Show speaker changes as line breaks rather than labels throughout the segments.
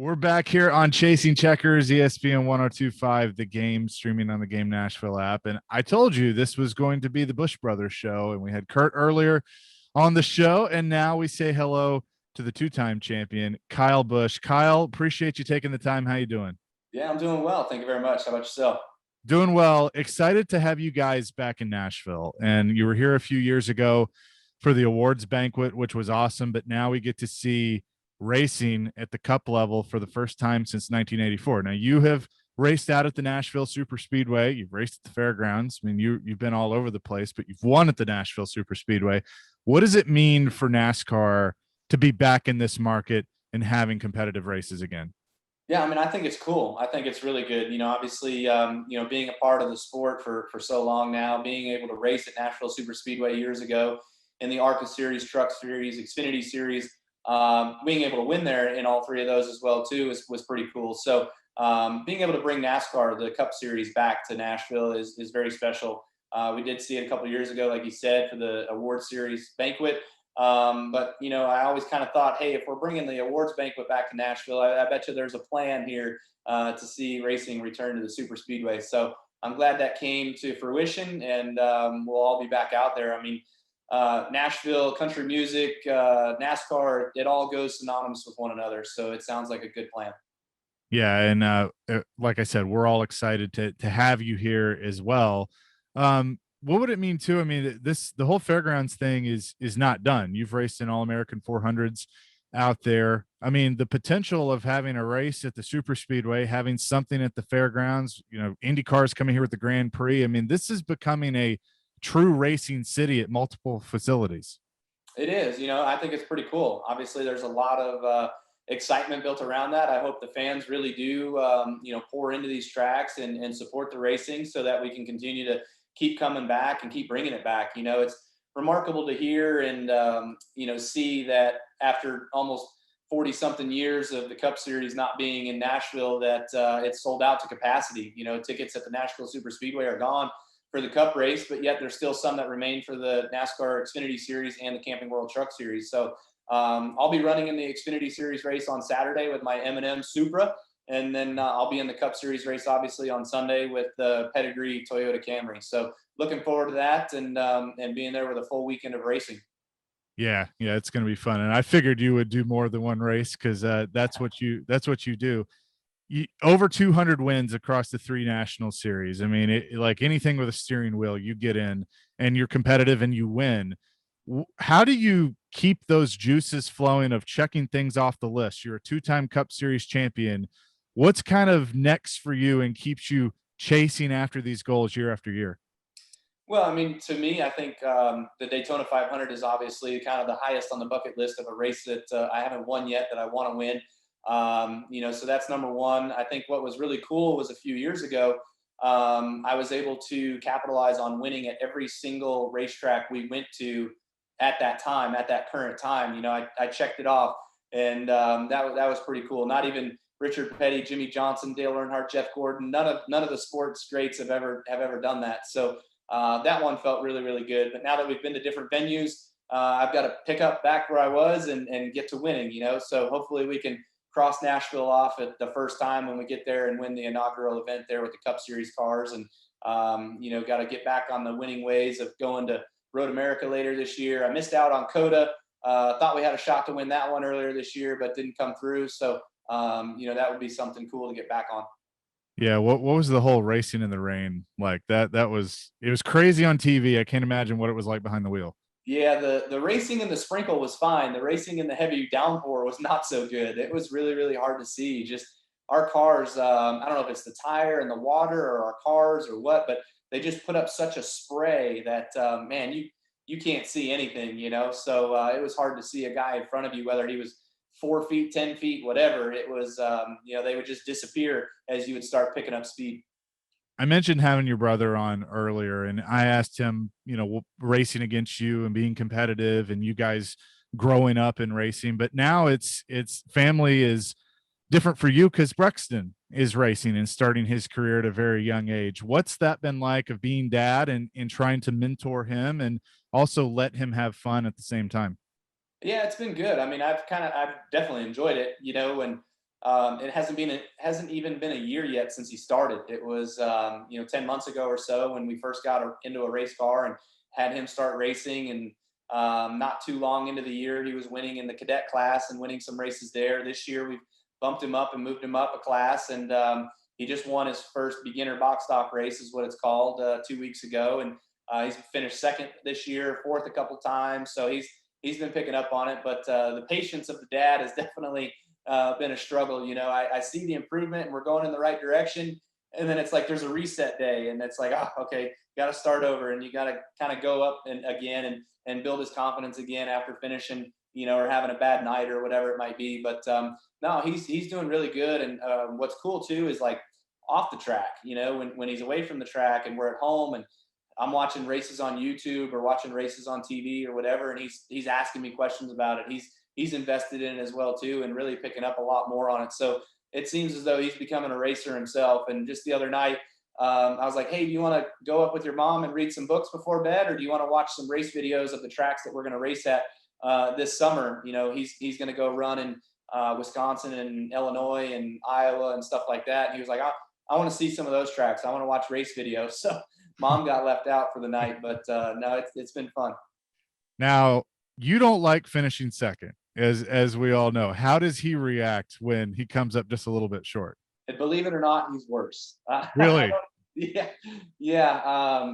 We're back here on Chasing Checkers, ESPN 1025, the game, streaming on the Game Nashville app. And I told you this was going to be the Busch Brothers show. And we had Kurt earlier on the show. And now we say hello to the two-time champion, Kyle Busch. Kyle, appreciate you taking the time. How you doing?
Yeah, I'm doing well. Thank you very much. How about yourself?
Doing well. Excited to have you guys back in Nashville. And you were here a few years ago for the awards banquet, which was awesome. But now we get to see racing at the cup level for the first time since 1984. Now you have raced out at the Nashville Super Speedway. You've raced at the Fairgrounds. I mean, you've been all over the place, but you've won at the Nashville Super Speedway. What does it mean for NASCAR to be back in this market and having competitive races again?
Yeah, I mean, I think it's cool. I think it's really good. Obviously, being a part of the sport for so long now, being able to race at Nashville Super Speedway years ago in the ARCA Series, Truck Series, Xfinity Series, being able to win there in all three of those as well too was pretty cool. So being able to bring NASCAR, the Cup Series, back to Nashville is very special. We did see it a couple of years ago, like you said, for the award series banquet. But I always kind of thought, hey, if we're bringing the awards banquet back to Nashville, I bet you there's a plan here to see racing return to the super speedway. So I'm glad that came to fruition, and we'll all be back out there. I mean, Nashville, country music, NASCAR, it all goes synonymous with one another. So it sounds like a good plan.
Yeah, and like I said, we're all excited to have you here as well. What would it mean too? I mean, the whole Fairgrounds thing is not done. You've raced in All American 400s out there. I mean, the potential of having a race at the Super Speedway, having something at the Fairgrounds, Indy cars coming here with the Grand Prix. I mean, this is becoming a true racing city at multiple facilities.
It is. I think it's pretty cool. Obviously, there's a lot of excitement built around that. I hope the fans really do, pour into these tracks and support the racing so that we can continue to keep coming back and keep bringing it back. It's remarkable to hear and, see that after almost 40 something years of the Cup Series not being in Nashville, that it's sold out to capacity. Tickets at the Nashville Super Speedway are gone for the Cup race, but yet there's still some that remain for the NASCAR Xfinity Series and the Camping World Truck Series. So I'll be running in the Xfinity Series race on Saturday with my M&M Supra, and then I'll be in the Cup Series race, obviously, on Sunday with the Pedigree Toyota Camry. So looking forward to that and being there with a full weekend of racing.
Yeah, it's going to be fun, and I figured you would do more than one race because that's what you do. Over 200 wins across the three national series. I mean, like anything with a steering wheel, you get in and you're competitive and you win. How do you keep those juices flowing of checking things off the list? You're a two-time Cup Series champion. What's kind of next for you and keeps you chasing after these goals year after year?
Well, I mean, to me, I think the Daytona 500 is obviously kind of the highest on the bucket list of a race that I haven't won yet that I want to win. So that's number one. I think what was really cool was a few years ago, I was able to capitalize on winning at every single racetrack we went to at that time, at that current time. I checked it off, and that was pretty cool. Not even Richard Petty, Jimmy Johnson, Dale Earnhardt, Jeff Gordon, none of the sports greats have ever done that. So that one felt really, really good. But now that we've been to different venues, I've got to pick up back where I was and get to winning. So hopefully we can cross Nashville off at the first time when we get there and win the inaugural event there with the Cup Series cars. And, got to get back on the winning ways of going to Road America later this year. I missed out on COTA. Thought we had a shot to win that one earlier this year, but didn't come through. So, that would be something cool to get back on.
Yeah, what was the whole racing in the rain like? It was crazy on TV. I can't imagine what it was like behind the wheel.
Yeah, the racing in the sprinkle was fine. The racing in the heavy downpour was not so good. It was really, really hard to see. Just our cars, I don't know if it's the tire and the water or our cars or what, but they just put up such a spray that, man, you can't see anything. So it was hard to see a guy in front of you, whether he was 4 feet, 10 feet, whatever. It was, they would just disappear as you would start picking up speed.
I mentioned having your brother on earlier, and I asked him, racing against you and being competitive, and you guys growing up in racing. But now it's family is different for you because Brexton is racing and starting his career at a very young age. What's that been like of being dad and trying to mentor him and also let him have fun at the same time?
Yeah, it's been good. I mean, I've definitely enjoyed it, and It hasn't even been a year yet since he started. It was 10 months ago or so when we first got into a race car and had him start racing. And not too long into the year, he was winning in the cadet class and winning some races there. This year, we've bumped him up and moved him up a class, and he just won his first beginner box stock race, is what it's called, 2 weeks ago, and he's finished second this year, fourth a couple times. So he's been picking up on it. But the patience of the dad has definitely been a struggle. I see the improvement and we're going in the right direction. And then it's like there's a reset day, and it's like, oh, okay, got to start over, and you got to kind of go up and again and build his confidence again after finishing, or having a bad night or whatever it might be. But no, he's doing really good. And what's cool too is like off the track, when he's away from the track and we're at home and I'm watching races on YouTube or watching races on TV or whatever, and he's asking me questions about it. He's invested in it as well too, and really picking up a lot more on it. So it seems as though he's becoming a racer himself. And just the other night, I was like, hey, do you want to go up with your mom and read some books before bed, or do you want to watch some race videos of the tracks that we're going to race at this summer? He's going to go run in Wisconsin and Illinois and Iowa and stuff like that. And he was like, I want to see some of those tracks. I want to watch race videos. So mom got left out for the night, but no, it's been fun.
Now, you don't like finishing second, as we all know. How does he react when he comes up just a little bit short?
And believe it or not, he's worse.
Really?
Yeah, yeah.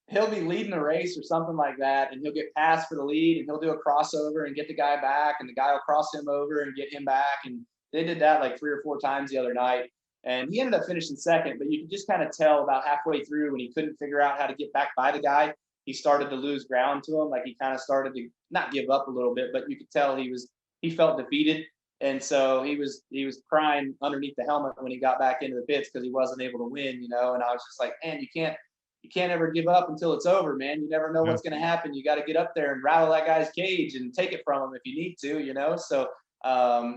He'll be leading a race or something like that, and he'll get passed for the lead, and he'll do a crossover and get the guy back, and the guy will cross him over and get him back. And they did that like 3 or 4 times the other night. And he ended up finishing second, but you could just kind of tell about halfway through when he couldn't figure out how to get back by the guy, he started to lose ground to him. Like he kind of started to not give up a little bit, but you could tell he felt defeated. And so he was crying underneath the helmet when he got back into the pits because he wasn't able to win, And I was just like, man, you can't ever give up until it's over, man. You never know what's going to happen. You got to get up there and rattle that guy's cage and take it from him if you need to, So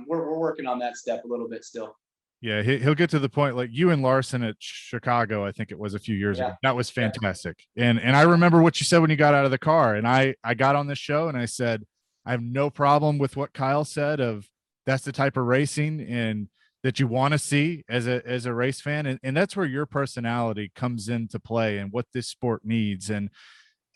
we're working on that step a little bit still.
Yeah, he'll get to the point like you and Larson at Chicago, I think it was a few years ago. That was fantastic. And I remember what you said when you got out of the car. And I got on this show and I said, I have no problem with what Kyle said of that's the type of racing and that you want to see as a race fan. And that's where your personality comes into play and what this sport needs. And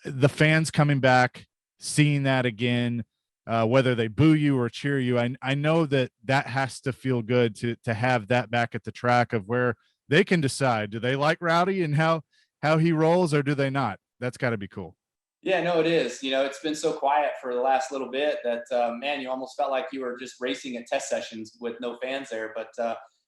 the fans coming back, seeing that again, whether they boo you or cheer you. I know that has to feel good to have that back at the track of where they can decide, do they like Rowdy and how he rolls, or do they not? That's got to be cool.
Yeah, no, it is. It's been so quiet for the last little bit that, man, you almost felt like you were just racing at test sessions with no fans there. But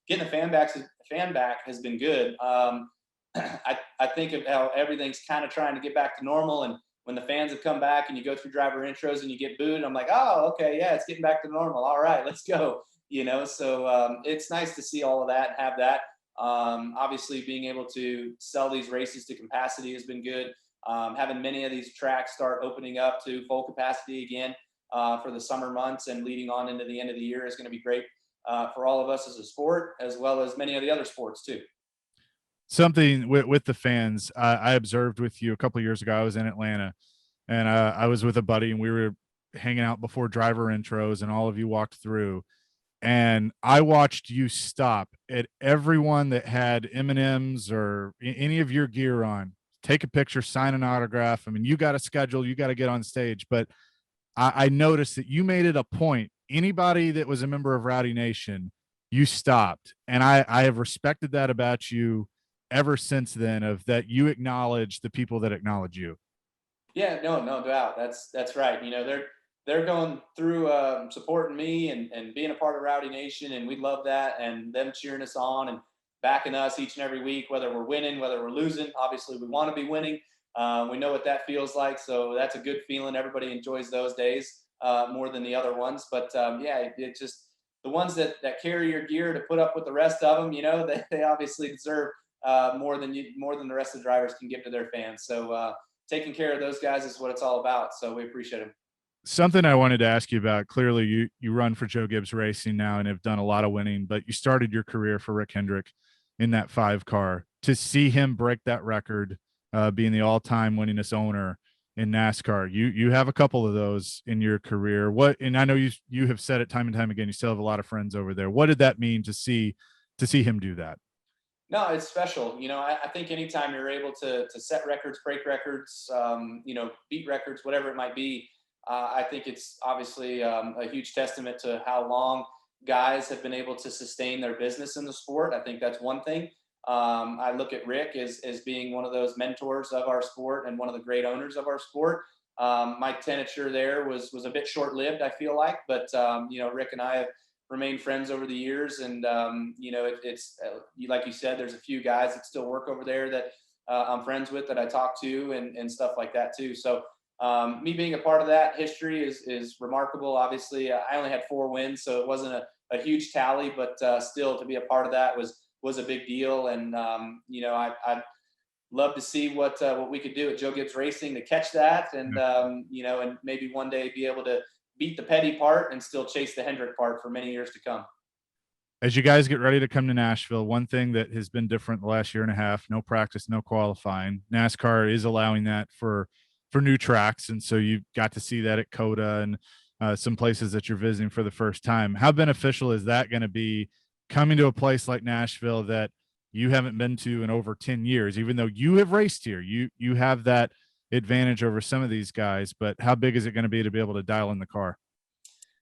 getting the fan back has been good. I think of how everything's kind of trying to get back to normal. And when the fans have come back and you go through driver intros and you get booed, I'm like, oh, okay, yeah, it's getting back to normal. All right, let's go. So it's nice to see all of that and have that. Obviously, being able to sell these races to capacity has been good. Having many of these tracks start opening up to full capacity again for the summer months and leading on into the end of the year is going to be great for all of us as a sport, as well as many of the other sports too.
Something with the fans, I observed with you a couple of years ago. I was in Atlanta and I was with a buddy and we were hanging out before driver intros and all of you walked through. And I watched you stop at everyone that had M&Ms or any of your gear on, take a picture, sign an autograph. I mean, you got a schedule, you got to get on stage. But I noticed that you made it a point. Anybody that was a member of Rowdy Nation, you stopped. And I have respected that about you ever since then, of that you acknowledge the people that acknowledge you.
Yeah, no doubt. That's right. They're going through supporting me and being a part of Rowdy Nation, and we love that, and them cheering us on and backing us each and every week, whether we're winning, whether we're losing. Obviously, we want to be winning. We know what that feels like, so that's a good feeling. Everybody enjoys those days more than the other ones. But yeah, it just the ones that carry your gear to put up with the rest of them, they obviously deserve more than the rest of the drivers can give to their fans. So taking care of those guys is what it's all about. So we appreciate them.
Something I wanted to ask you about, clearly you run for Joe Gibbs Racing now and have done a lot of winning, but you started your career for Rick Hendrick in that 5 car. To see him break that record, being the all-time winningest owner, in NASCAR. You have a couple of those in your career. What, and I know you have said it time and time again, you still have a lot of friends over there. What did that mean to see him do that?
No, it's special. I think anytime you're able to set records, break records, beat records, whatever it might be, I think it's obviously a huge testament to how long guys have been able to sustain their business in the sport. I think that's one thing. I look at Rick as being one of those mentors of our sport and one of the great owners of our sport. My tenure there was a bit short lived, I feel like, but Rick and I have remained friends over the years, and it's like you said, there's a few guys that still work over there that I'm friends with that I talk to and stuff like that too. So me being a part of that history is remarkable. Obviously, I only had 4 wins, so it wasn't a huge tally, but still to be a part of that was a big deal. And I'd love to see what we could do at Joe Gibbs Racing to catch that, and and maybe one day be able to beat the petty part and still chase the Hendrick part for many years to come.
As you guys get ready to come to Nashville, one thing that has been different the last year and a half, no practice, no qualifying. NASCAR is allowing that for new tracks, and so you got to see that at Coda and some places that you're visiting for the first time. How beneficial is that going to be coming to a place like Nashville that you haven't been to in over 10 years, even though you have raced here? You have that advantage over some of these guys, but how big is it going to be able to dial in the car?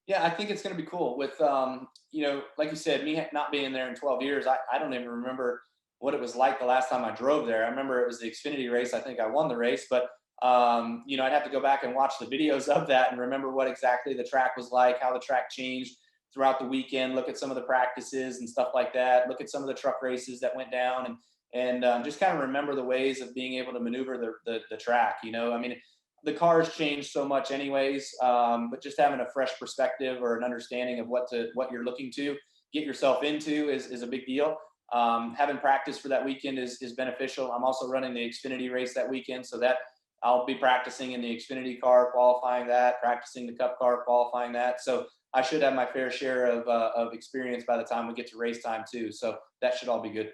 Yeah, I think it's going to be cool with, like you said, me not being there in 12 years. I don't even remember what it was like the last time I drove there. I remember it was the Xfinity race. I think I won the race, but I'd have to go back and watch the videos of that and remember what exactly the track was like, how the track changed throughout the weekend, look at some of the practices and stuff like that, look at some of the truck races that went down, and just kind of remember the ways of being able to maneuver the track. I mean, the cars change so much anyways, but just having a fresh perspective or an understanding of what you're looking to get yourself into is a big deal. Having practice for that weekend is beneficial. I'm also running the Xfinity race that weekend, so that I'll be practicing in the Xfinity car, qualifying that, practicing the Cup car, qualifying that. So I should have my fair share of experience by the time we get to race time too. So that should all be good.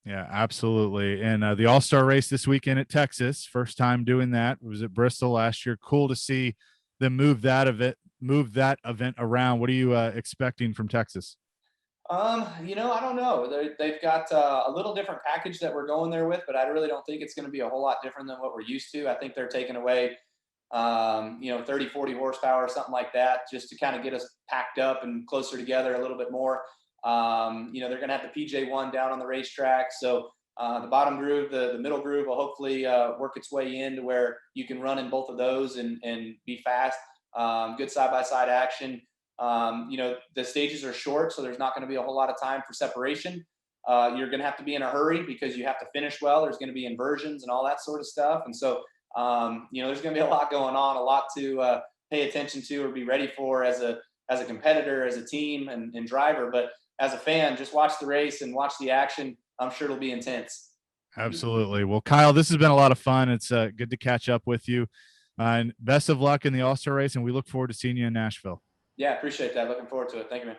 Yeah, absolutely. And the All-Star race this weekend at Texas, first time doing that. It was at Bristol last year. Cool to see them move that event around. What are you expecting from Texas?
I don't know. They've got a little different package that we're going there with, but I really don't think it's going to be a whole lot different than what we're used to. I think they're taking away 30, 40 horsepower or something like that, just to kind of get us packed up and closer together a little bit more. They're going to have the PJ1 down on the racetrack. So the bottom groove, the middle groove will hopefully work its way in to where you can run in both of those and be fast. Good side-by-side action. The stages are short, so there's not going to be a whole lot of time for separation. You're going to have to be in a hurry because you have to finish well. There's going to be inversions and all that sort of stuff. And so, there's going to be a lot going on, a lot to pay attention to or be ready for as a competitor, as a team and driver. But as a fan, just watch the race and watch the action. I'm sure it'll be intense.
Absolutely. Well, Kyle, this has been a lot of fun. It's good to catch up with you. And best of luck in the All-Star race, and we look forward to seeing you in Nashville.
Yeah, appreciate that. Looking forward to it. Thank you, man.